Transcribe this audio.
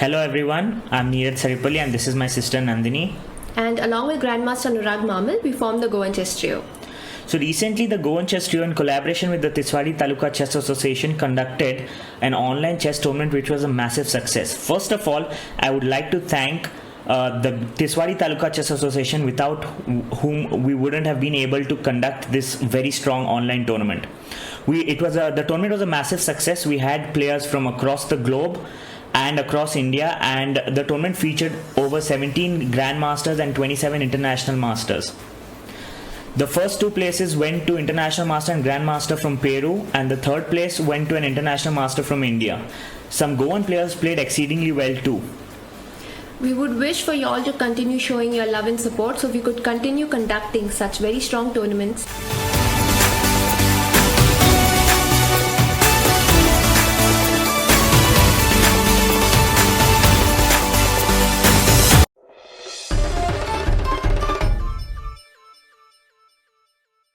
Hello everyone, I'm Niraj Saripalli and this is my sister Nadhini. And along with Grandmaster Anurag Mhamal, we formed the Goan Chess Trio. So recently the Goan Chess Trio in collaboration with the Tiswadi Taluka Chess Association conducted an online chess tournament which was a massive success. First of all, I would like to thank the Tiswadi Taluka Chess Association, without whom we wouldn't have been able to conduct this very strong online tournament. The tournament was a massive success. We had players from across the globe and across India, and the tournament featured over 17 Grandmasters and 27 International Masters. The first two places went to International Master and Grandmaster from Peru, and the third place went to an International Master from India. Some Goan players played exceedingly well too. We would wish for you all to continue showing your love and support so we could continue conducting such very strong tournaments.